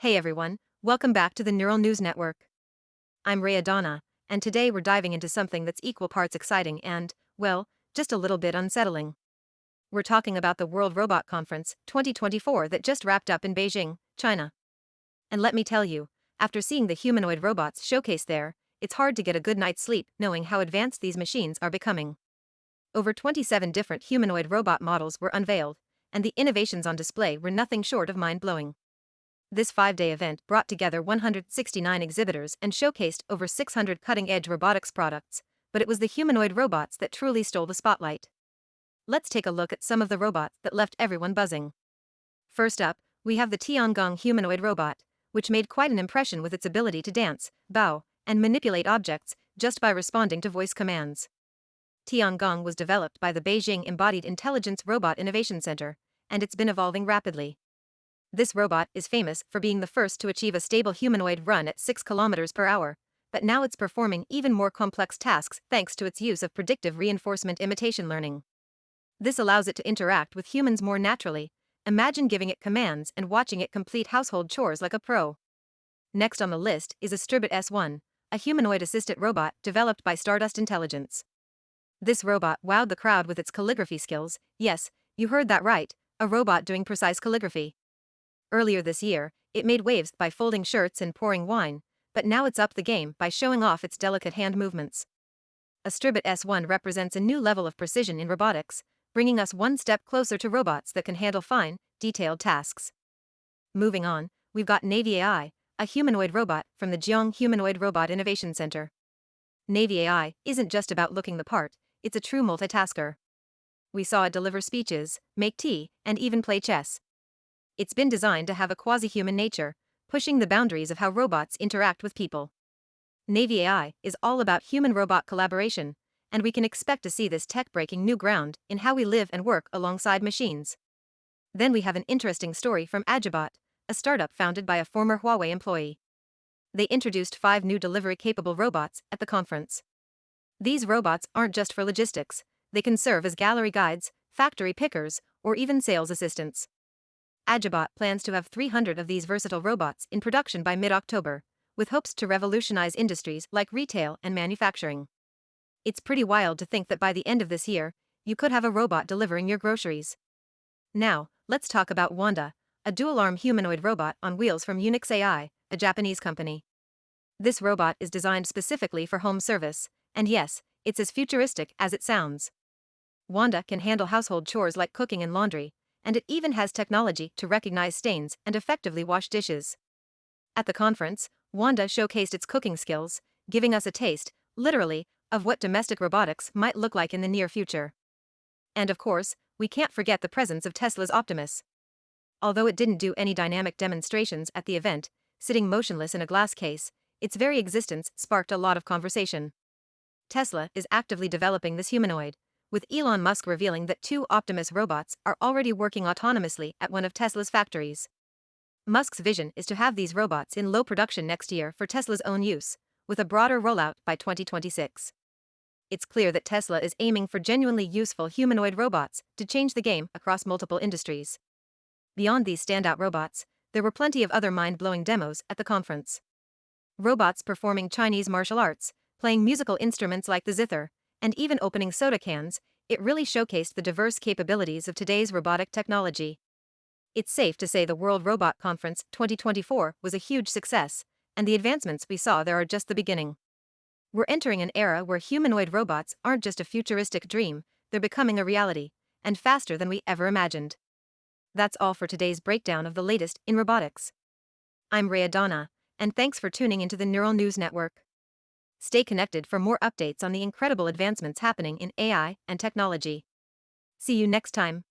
Hey everyone, welcome back to the Neural News Network. I'm Donna, and today we're diving into something that's equal parts exciting and, well, just a little bit unsettling. We're talking about the World Robot Conference 2024 that just wrapped up in Beijing, China. And let me tell you, after seeing the humanoid robots showcased there, it's hard to get a good night's sleep knowing how advanced these machines are becoming. Over 27 different humanoid robot models were unveiled, and the innovations on display were nothing short of mind-blowing. This 5-day event brought together 169 exhibitors and showcased over 600 cutting-edge robotics products, but it was the humanoid robots that truly stole the spotlight. Let's take a look at some of the robots that left everyone buzzing. First up, we have the Tiangong humanoid robot, which made quite an impression with its ability to dance, bow, and manipulate objects just by responding to voice commands. Tiangong was developed by the Beijing Embodied Intelligence Robot Innovation Center, and it's been evolving rapidly. This robot is famous for being the first to achieve a stable humanoid run at 6 kilometers per hour, but now it's performing even more complex tasks thanks to its use of predictive reinforcement imitation learning. This allows it to interact with humans more naturally. Imagine giving it commands and watching it complete household chores like a pro. Next on the list is Astribot S1, a humanoid assistant robot developed by Stardust Intelligence. This robot wowed the crowd with its calligraphy skills. Yes, you heard that right, a robot doing precise calligraphy. Earlier this year, it made waves by folding shirts and pouring wine, but now it's upped the game by showing off its delicate hand movements. Astribot S1 represents a new level of precision in robotics, bringing us one step closer to robots that can handle fine, detailed tasks. Moving on, we've got Navy AI, a humanoid robot from the Jiang Humanoid Robot Innovation Center. Navy AI isn't just about looking the part, it's a true multitasker. We saw it deliver speeches, make tea, and even play chess. It's been designed to have a quasi-human nature, pushing the boundaries of how robots interact with people. Navy AI is all about human-robot collaboration, and we can expect to see this tech breaking new ground in how we live and work alongside machines. Then we have an interesting story from Agibot, a startup founded by a former Huawei employee. They introduced 5 new delivery-capable robots at the conference. These robots aren't just for logistics, they can serve as gallery guides, factory pickers, or even sales assistants. Agibot plans to have 300 of these versatile robots in production by mid-October, with hopes to revolutionize industries like retail and manufacturing. It's pretty wild to think that by the end of this year, you could have a robot delivering your groceries. Now, let's talk about Wanda, a dual-arm humanoid robot on wheels from Unix AI, a Japanese company. This robot is designed specifically for home service, and yes, it's as futuristic as it sounds. Wanda can handle household chores like cooking and laundry, and it even has technology to recognize stains and effectively wash dishes. At the conference, Wanda showcased its cooking skills, giving us a taste, literally, of what domestic robotics might look like in the near future. And of course, we can't forget the presence of Tesla's Optimus. Although it didn't do any dynamic demonstrations at the event, sitting motionless in a glass case, its very existence sparked a lot of conversation. Tesla is actively developing this humanoid, with Elon Musk revealing that 2 Optimus robots are already working autonomously at one of Tesla's factories. Musk's vision is to have these robots in low production next year for Tesla's own use, with a broader rollout by 2026. It's clear that Tesla is aiming for genuinely useful humanoid robots to change the game across multiple industries. Beyond these standout robots, there were plenty of other mind-blowing demos at the conference. Robots performing Chinese martial arts, playing musical instruments like the zither, and even opening soda cans, it really showcased the diverse capabilities of today's robotic technology. It's safe to say the World Robot Conference 2024 was a huge success, and the advancements we saw there are just the beginning. We're entering an era where humanoid robots aren't just a futuristic dream, they're becoming a reality, and faster than we ever imagined. That's all for today's breakdown of the latest in robotics. I'm Donna, and thanks for tuning into the Neural News Network. Stay connected for more updates on the incredible advancements happening in AI and technology. See you next time.